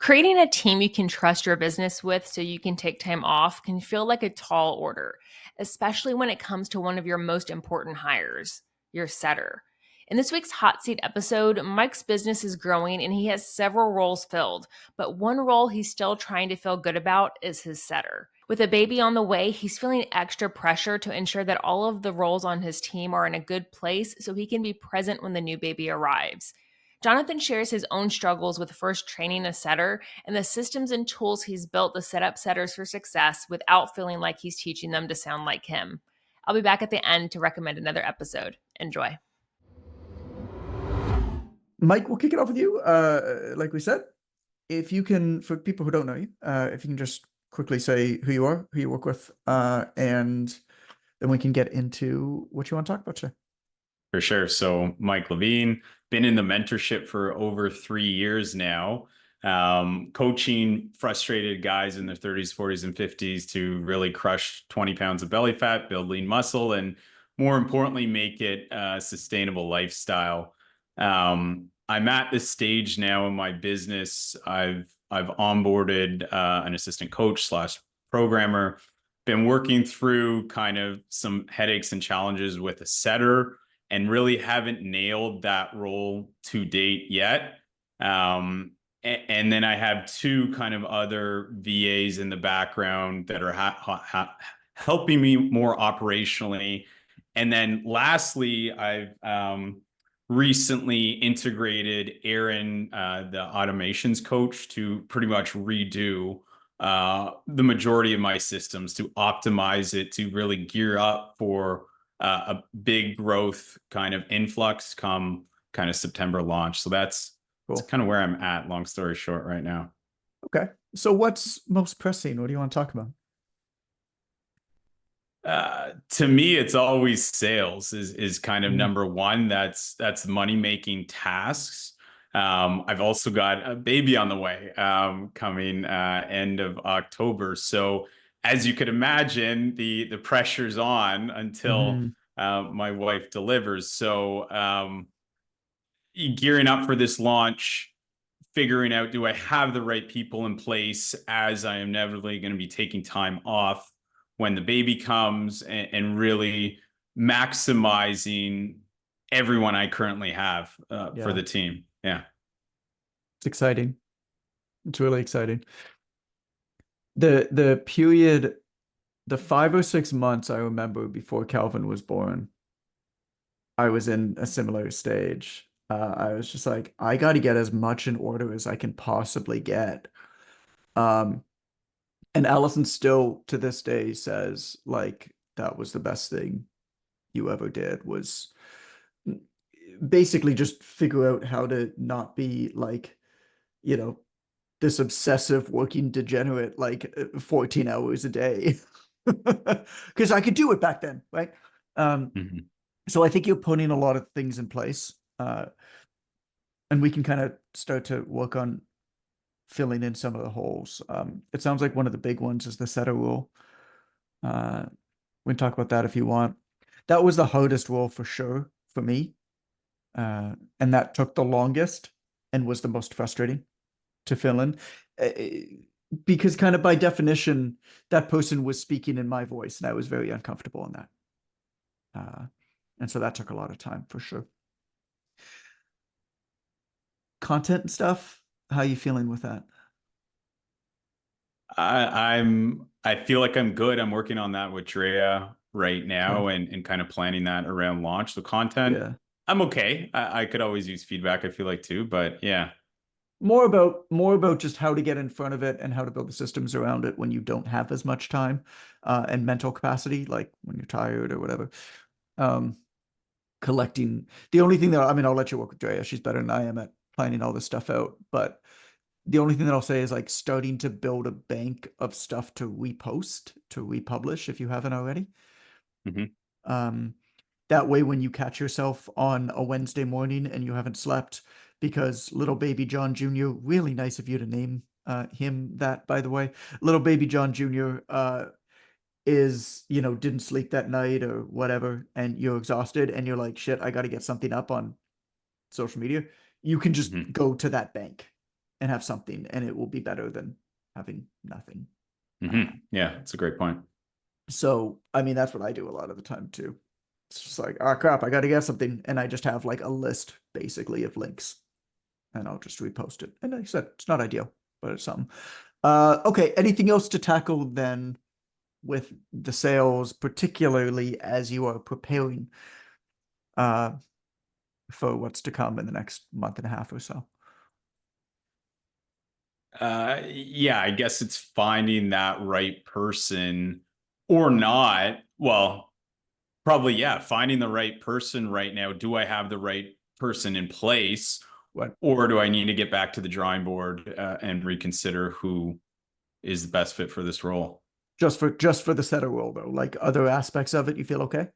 Creating a team you can trust your business with so you can take time off can feel like a tall order, especially when it comes to one of your most important hires, your setter. In this week's Hot Seat episode, Mike's business is growing and he has several roles filled, but one role he's still trying to feel good about is his setter. With a baby on the way, he's feeling extra pressure to ensure that all of the roles on his team are in a good place so he can be present when the new baby arrives. Jonathan shares his own struggles with first training a setter and the systems and tools he's built to set up setters for success without feeling like he's teaching them to sound like him. I'll be back at the end to recommend another episode. Enjoy. Mike, we'll kick it off with you. Like we said, if you can, for people who don't know you, if you can just quickly say who you are, who you work with, and then we can get into what you want to talk about today. For sure. So Mike Levine, been in the mentorship for over 3 years now, coaching frustrated guys in their 30s, 40s, and 50s to really crush 20 pounds of belly fat, build lean muscle, and more importantly, make it a sustainable lifestyle. I'm at this stage now in my business. I've onboarded an assistant coach slash programmer, been working through kind of some headaches and challenges with a setter, and really haven't nailed that role to date yet. And then I have two kind of other VAs in the background that are helping me more operationally. And then lastly, I've recently integrated Aaron, the automations coach, to pretty much redo the majority of my systems to optimize it, to really gear up for a big growth kind of influx come kind of September launch. So that's kind of where I'm at, long story short, right now. Okay. So what's most pressing? What do you want to talk about? To me, it's always sales is kind of number one. That's money making tasks. I've also got a baby on the way, coming end of October. So as you could imagine, the pressure's on until my wife delivers. So gearing up for this launch, figuring out, do I have the right people in place, as I am inevitably going to be taking time off when the baby comes, and really maximizing everyone I currently have for the team. Yeah. It's exciting. It's really exciting. The period, the 5 or 6 months I remember before Calvin was born, I was in a similar stage. I was just like, I got to get as much in order as I can possibly get. And Allison still to this day says, like, that was the best thing you ever did, was basically just figure out how to not be like, this obsessive working degenerate, like 14 hours a day. Because I could do it back then, right? So I think you're putting a lot of things in place. And we can kind of start to work on filling in some of the holes. It sounds like one of the big ones is the setter rule. We can talk about that if you want. That was the hardest rule for sure for me. And that took the longest and was the most frustrating to fill in. Because kind of by definition, that person was speaking in my voice, and I was very uncomfortable in that. And so that took a lot of time for sure. Content and stuff, how are you feeling with that? I feel like I'm good. I'm working on that with Drea right now, and kind of planning that around launch. So content, I'm okay. I could always use feedback, I feel like, too, but yeah. More about just how to get in front of it and how to build the systems around it when you don't have as much time and mental capacity, like when you're tired or whatever. Collecting the only thing that, I mean, I'll let you work with Drea. She's better than I am at planning all this stuff out, but the only thing that I'll say is like starting to build a bank of stuff to repost, to republish if you haven't already. That way, when you catch yourself on a Wednesday morning and you haven't slept because little baby John Jr., really nice of you to name him that, by the way, little baby John Jr. Is, didn't sleep that night or whatever, and you're exhausted and you're like, shit, I got to get something up on social media. You can just go to that bank and have something, and it will be better than having nothing. Yeah, it's a great point. So, I mean, that's what I do a lot of the time too. It's just like, oh crap, I got to get something. And I just have like a list basically of links and I'll just repost it. And like I said, it's not ideal, but it's something. Okay. Anything else to tackle then with the sales, particularly as you are preparing uh, for what's to come in the next month and a half or so? Yeah, I guess it's finding that right person or not. Well, probably, yeah, finding the right person right now. Do I have the right person in place, What? or do I need to get back to the drawing board and reconsider who is the best fit for this role? Just for the setter role though, like other aspects of it, you feel okay?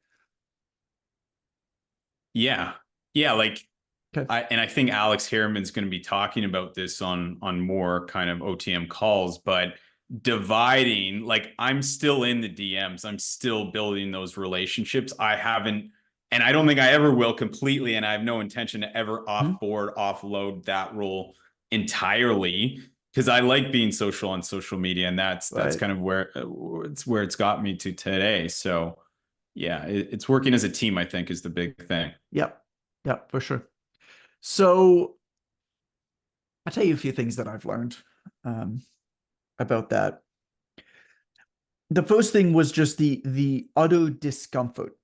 Yeah. Yeah, like Okay. I think Alex Harriman's going to be talking about this on more kind of OTM calls, but dividing, like I'm still in the DMs, I'm still building those relationships. I haven't, and I don't think I ever will completely, and I have no intention to ever offload that role entirely because I like being social on social media, and that's Right. kind of where it's got me to today. So yeah, it's working as a team, I think, is the big thing. Yep. Yep, for sure. So I'll tell you a few things that I've learned um, about that. The first thing was just the utter discomfort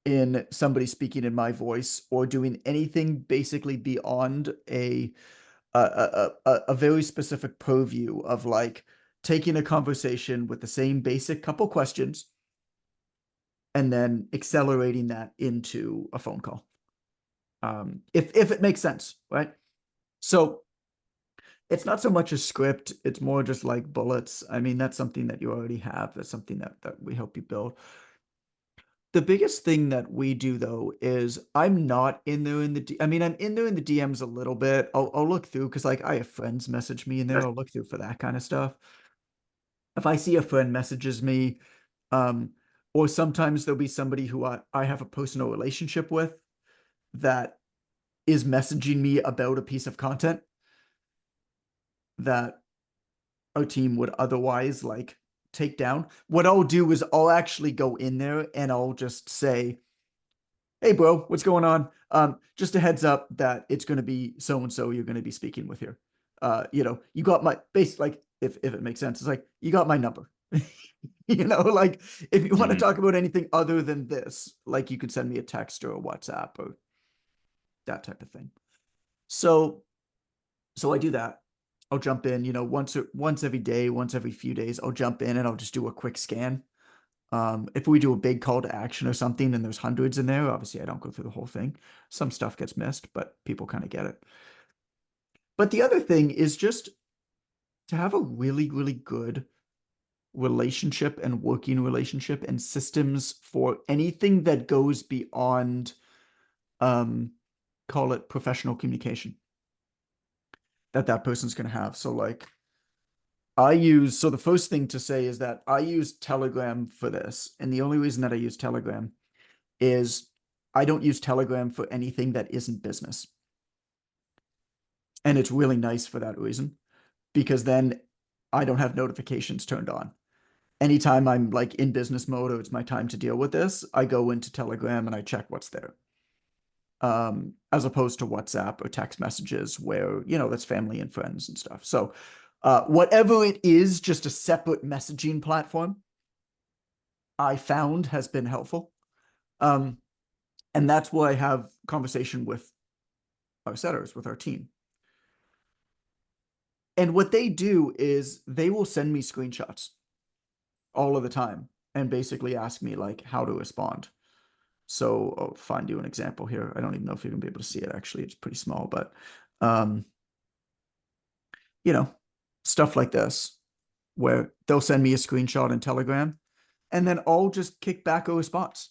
in somebody speaking in my voice or doing anything basically beyond a very specific purview of like taking a conversation with the same basic couple questions and then accelerating that into a phone call. If it makes sense, right? So it's not so much a script, it's more just like bullets. I mean, that's something that you already have. That's something that we help you build. The biggest thing that we do though is I'm not in there in I mean, I'm in there in the DMs a little bit. I'll look through because like I have friends message me in there. I'll look through for that kind of stuff. If I see a friend messages me, um, or sometimes there'll be somebody who I have a personal relationship with that is messaging me about a piece of content that our team would otherwise like take down. What I'll do is I'll actually go in there and I'll just say, "Hey, bro, what's going on? Just a heads up that it's going to be so and so you're going to be speaking with here. You got my base like if it makes sense. It's like you got my number. Like if you want to talk about anything other than this, like you could send me a text or a WhatsApp or that type of thing. So I do that. I'll jump in, once every day, once every few days, I'll jump in and I'll just do a quick scan. If we do a big call to action or something and there's hundreds in there, obviously I don't go through the whole thing. Some stuff gets missed, but people kind of get it. But the other thing is just to have a really, really good relationship and working relationship and systems for anything that goes beyond, call it professional communication that person's going to have. So like so the first thing to say is that I use Telegram for this. And the only reason that I use Telegram is I don't use Telegram for anything that isn't business. And it's really nice for that reason, because then I don't have notifications turned on. Anytime I'm like in business mode or it's my time to deal with this, I go into Telegram and I check what's there. As opposed to WhatsApp or text messages where, that's family and friends and stuff. So whatever it is, just a separate messaging platform, I found has been helpful. And that's why I have conversation with our setters, with our team. And what they do is they will send me screenshots all of the time and basically ask me like how to respond. So I'll find you an example here. I don't even know if you're gonna be able to see it. Actually, it's pretty small, but um, you know, stuff like this, where they'll send me a screenshot in Telegram, and then I'll just kick back a response.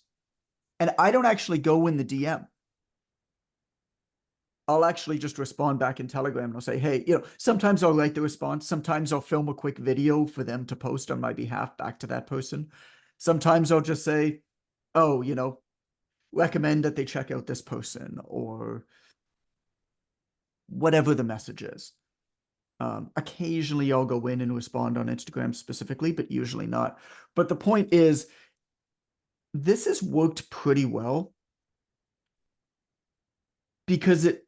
And I don't actually go in the DM. I'll actually just respond back in Telegram and I'll say, hey, sometimes I'll write the response. Sometimes I'll film a quick video for them to post on my behalf back to that person. Sometimes I'll just say, oh, recommend that they check out this person, or whatever the message is. Occasionally I'll go in and respond on Instagram specifically, but usually not. But the point is, this has worked pretty well because it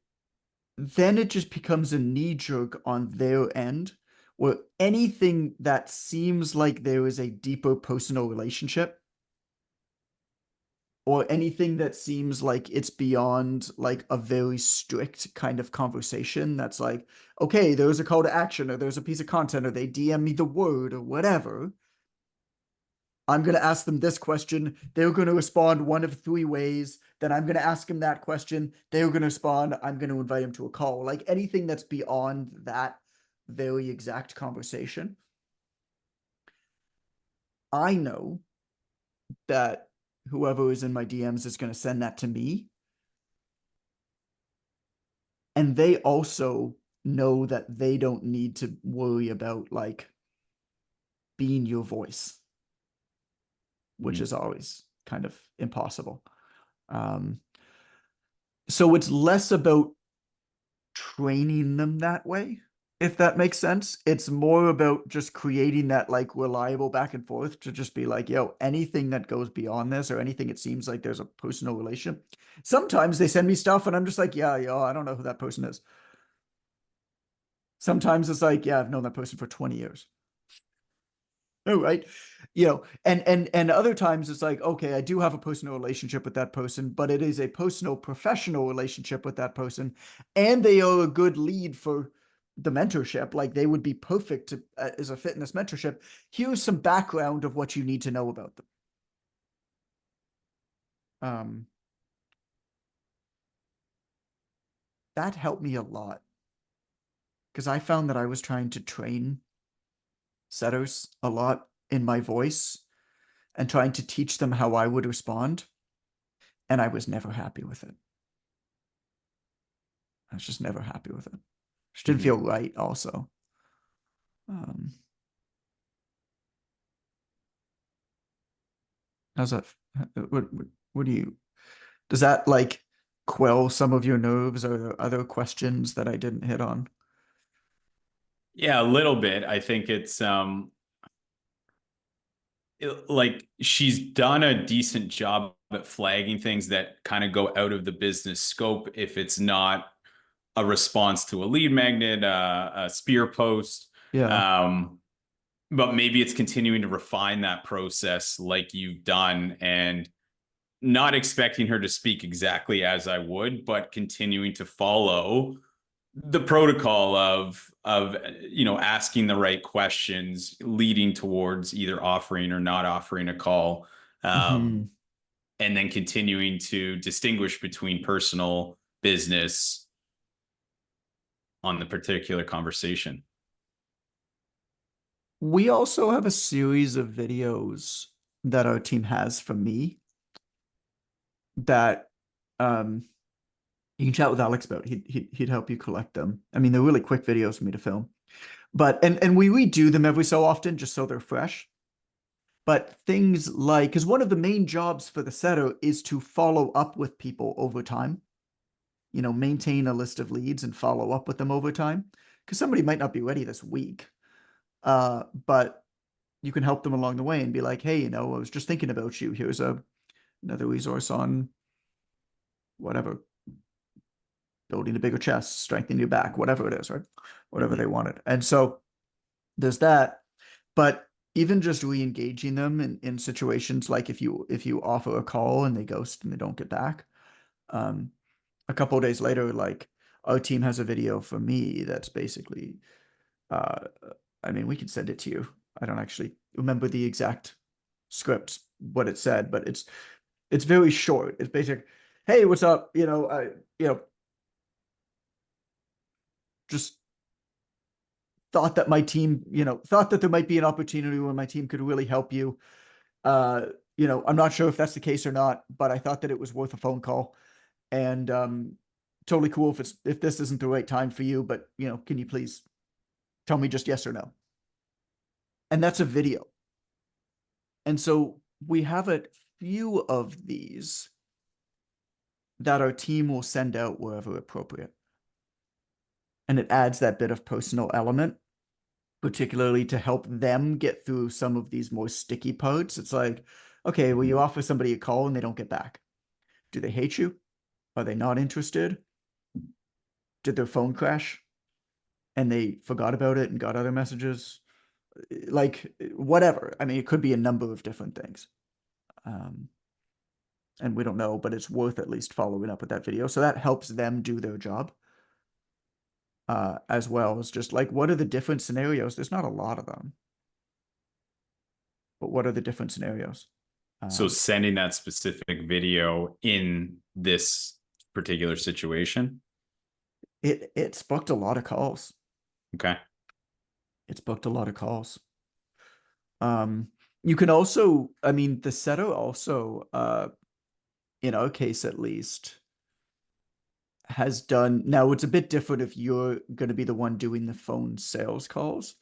just becomes a knee jerk on their end, where anything that seems like there is a deeper personal relationship, or anything that seems like it's beyond like a very strict kind of conversation that's like, okay, there's a call to action, or there's a piece of content, or they DM me the word or whatever. I'm going to ask them this question. They're going to respond one of three ways. Then I'm going to ask them that question. They're going to respond. I'm going to invite them to a call. Like anything that's beyond that very exact conversation. I know that whoever is in my DMs is going to send that to me. And they also know that they don't need to worry about like being your voice, which is always kind of impossible. So it's less about training them that way, if that makes sense. It's more about just creating that like reliable back and forth to just be like, yo, anything that goes beyond this, or anything it seems like there's a personal relationship. Sometimes they send me stuff and I'm just like, yeah, yo, I don't know who that person is. Sometimes it's like, yeah, I've known that person for 20 years. Oh, right. And other times it's like, okay, I do have a personal relationship with that person, but it is a personal professional relationship with that person, and they are a good lead for the mentorship. Like they would be perfect to, as a fitness mentorship. Here's some background of what you need to know about them. Um, that helped me a lot because I found that I was trying to train setters a lot in my voice and trying to teach them how I would respond. And I was never happy with it. I was just never happy with it. Just didn't feel right also. Um, how's that? What do you, does that like quell some of your nerves, or are there other questions that I didn't hit on? Yeah, a little bit. I think it's like she's done a decent job at flagging things that kind of go out of the business scope if it's not a response to a lead magnet, a spear post. Yeah. But maybe it's continuing to refine that process like you've done, and not expecting her to speak exactly as I would, but continuing to follow the protocol of asking the right questions, leading towards either offering or not offering a call, Mhm. and then continuing to distinguish between personal, business on the particular conversation. We also have a series of videos that our team has for me that um you can chat with Alex about. He'd help you collect them. I mean, they're really quick videos for me to film. But and we redo them every so often just so they're fresh. But things like, because one of the main jobs for the setter is to follow up with people over time, maintain a list of leads and follow up with them over time. Because somebody might not be ready this week, but you can help them along the way and be like, hey, I was just thinking about you. Here's another resource on whatever, building a bigger chest, strengthening your back, whatever it is, right? Whatever they wanted. And so there's that. But even just re-engaging them in situations like if you offer a call and they ghost and they don't get back, a couple of days later, like our team has a video for me that's basically, uh, I mean, we can send it to you. I don't actually remember the exact script, what it said, but it's very short. It's basic. Hey, what's up? Just thought that my team, thought that there might be an opportunity where my team could really help you. I'm not sure if that's the case or not, but I thought that it was worth a phone call. And totally cool if this isn't the right time for you, but can you please tell me just yes or no? And that's a video. And so we have a few of these that our team will send out wherever appropriate. And it adds that bit of personal element, particularly to help them get through some of these more sticky parts. It's like, okay, well, you offer somebody a call and they don't get back. Do they hate you? Are they not interested? Did their phone crash and they forgot about it and got other messages? Like, whatever. I mean, it could be a number of different things. And we don't know, but it's worth at least following up with that video. So that helps them do their job. As well as just like, what are the different scenarios? There's not a lot of them, but what are the different scenarios? So sending that specific video in this particular situation. It's booked a lot of calls. Okay. It's booked a lot of calls. You can also, I mean, the setter also, in our case at least, has done, now it's a bit different if you're going to be the one doing the phone sales calls,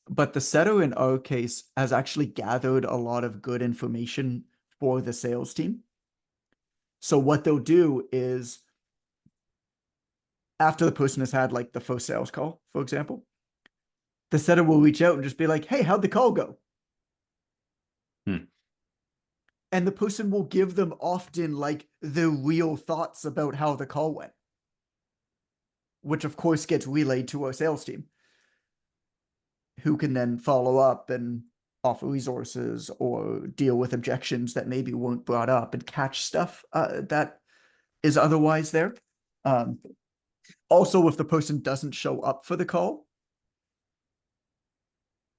but the setter in our case has actually gathered a lot of good information for the sales team. So what they'll do is, after the person has had like the first sales call, for example, the setter will reach out and just be like, hey, how'd the call go? And the person will give them often like the real thoughts about how the call went, which of course gets relayed to our sales team, who can then follow up and offer resources or deal with objections that maybe weren't brought up and catch stuff that is otherwise there. Also, if the person doesn't show up for the call,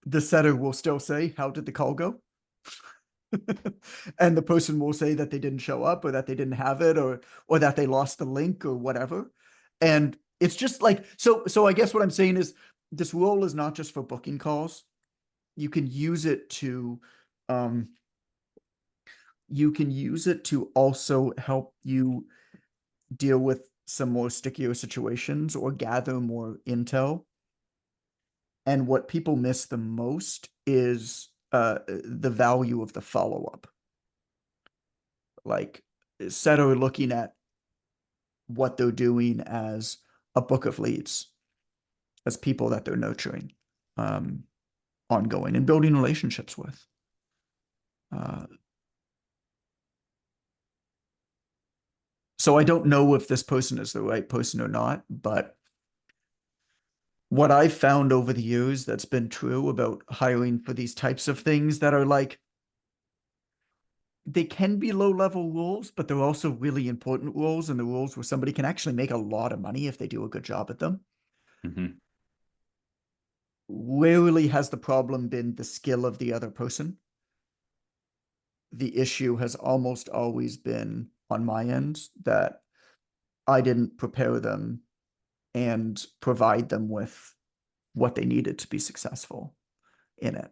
the setter will still say, how did the call go? And the person will say that they didn't show up or that they didn't have it or that they lost the link or whatever. And it's just like, so I guess what I'm saying is this role is not just for booking calls. You can use it to also help you deal with some more stickier situations or gather more intel. And what people miss the most is the value of the follow-up. Like, setter looking at what they're doing as a book of leads, as people that they're nurturing, ongoing and building relationships with. So I don't know if this person is the right person or not, but what I've found over the years that's been true about hiring for these types of things that are like, they can be low-level roles, but they're also really important roles, and the roles where somebody can actually make a lot of money if they do a good job at them. Rarely has the problem been the skill of the other person. The issue has almost always been on my end that I didn't prepare them and provide them with what they needed to be successful in it.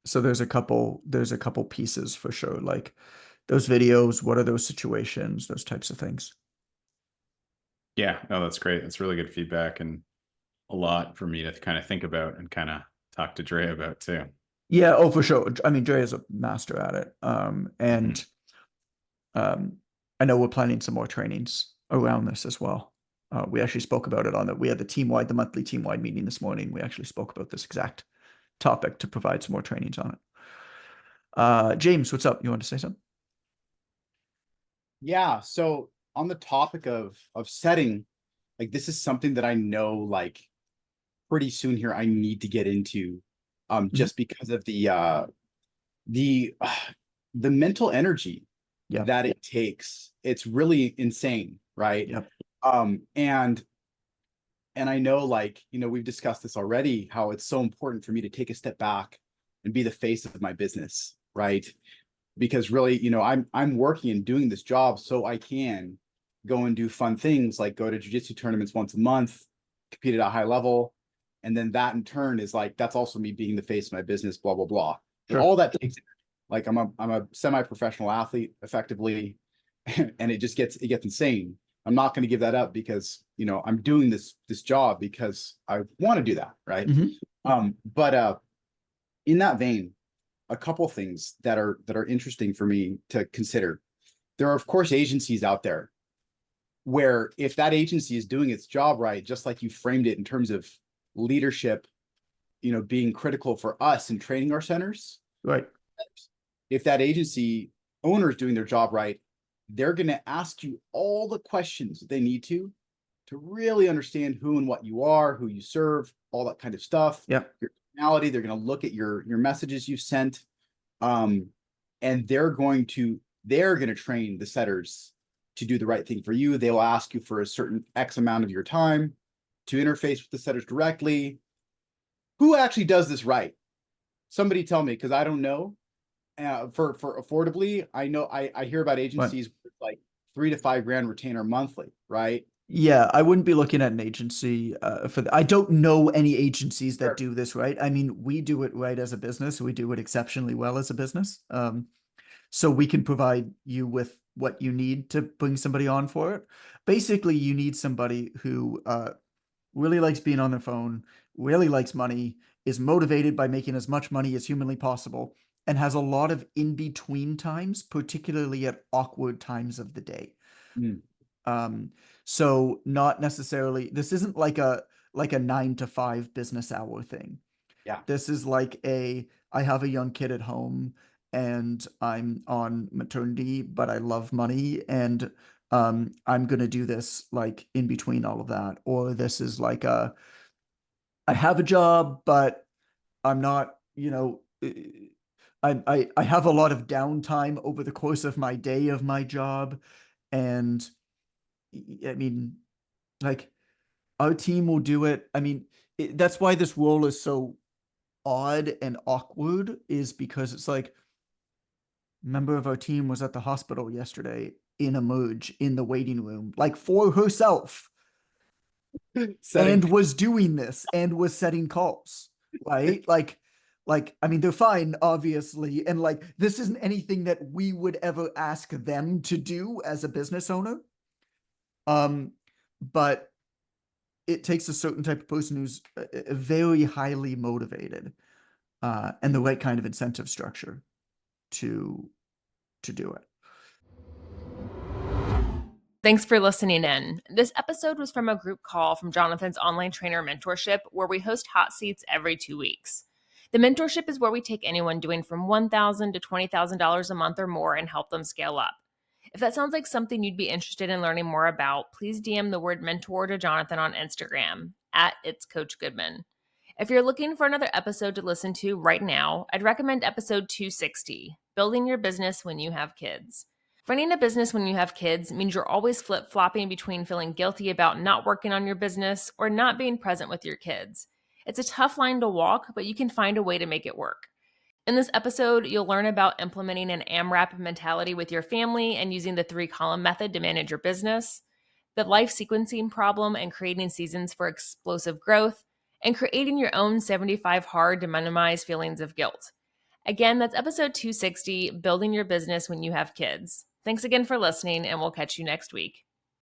So there's a couple pieces for sure, like those videos, what are those situations, those types of things. Yeah, no, that's great. That's really good feedback and a lot for me to kind of think about and kind of talk to Dre about too. Yeah, oh, for sure. I mean, Dre is a master at it. And I know we're planning some more trainings around this as well. We actually spoke about it we had the monthly team-wide meeting this morning. We actually spoke about this exact topic to provide some more trainings on it. James, what's up? You want to say something? Yeah, so on the topic of setting, like this is something that I know like pretty soon here I need to get into just because of the mental energy that it takes. It's really insane, right? Yep. And I know, like, you know, we've discussed this already, how it's so important for me to take a step back and be the face of my business, right? Because really, you know, I'm working and doing this job so I can go and do fun things like go to jiu-jitsu tournaments once a month, compete at a high level. And then that in turn is like, that's also me being the face of my business, blah, blah, blah. Sure. All that takes, like, I'm a semi-professional athlete effectively, and it gets insane. I'm not going to give that up because, you know, I'm doing this job because I want to do that. Right. But in that vein, a couple things that are interesting for me to consider. There are, of course, agencies out there where if that agency is doing its job right, just like you framed it in terms of leadership, being critical for us in training our centers, Right. if that agency owner is doing their job right, they're going to ask you all the questions they need to really understand who and what you are, who you serve, all that kind of stuff. Yep. Your personality. They're going to look at your messages you sent, and they're going to train the setters to do the right thing for you. They will ask you for a certain X amount of your time to interface with the setters directly. Who actually does this right? Somebody tell me, because I don't know. For affordably, I know I hear about agencies with like $3 to $5 grand retainer monthly, right? Yeah, I wouldn't be looking at an agency I don't know any agencies that Sure. do this right. I mean, we do it right as a business. We do it exceptionally well as a business. So we can provide you with what you need to bring somebody on for it. Basically, you need somebody who really likes being on their phone, really likes money, is motivated by making as much money as humanly possible, and has a lot of in-between times, particularly at awkward times of the day. Mm. So not necessarily, this isn't like a 9 to 5 business hour thing. Yeah. This is like I have a young kid at home and I'm on maternity, but I love money and I'm gonna do this like in between all of that. Or this is like I have a job, but I'm not, I have a lot of downtime over the course of my day of my job. And I mean, like our team will do it. I mean, that's why this role is so odd and awkward, is because it's like a member of our team was at the hospital yesterday in a merge in the waiting room, like for herself, Setting. and was doing this and was setting calls, right? I mean, they're fine, obviously. And like, this isn't anything that we would ever ask them to do as a business owner. But it takes a certain type of person who's very highly motivated and the right kind of incentive structure to do it. Thanks for listening in. This episode was from a group call from Jonathan's online trainer mentorship, where we host hot seats every 2 weeks. The mentorship is where we take anyone doing from $1,000 to $20,000 a month or more and help them scale up. If that sounds like something you'd be interested in learning more about, please DM the word mentor to Jonathan on Instagram at It's Coach Goodman. If you're looking for another episode to listen to right now, I'd recommend episode 260, Building Your Business When You Have Kids. Running a business when you have kids means you're always flip-flopping between feeling guilty about not working on your business or not being present with your kids. It's a tough line to walk, but you can find a way to make it work. In this episode, you'll learn about implementing an AMRAP mentality with your family and using the 3-column method to manage your business, the life sequencing problem and creating seasons for explosive growth, and creating your own 75 hard to minimize feelings of guilt. Again, that's episode 260, Building Your Business When You Have Kids. Thanks again for listening, and we'll catch you next week.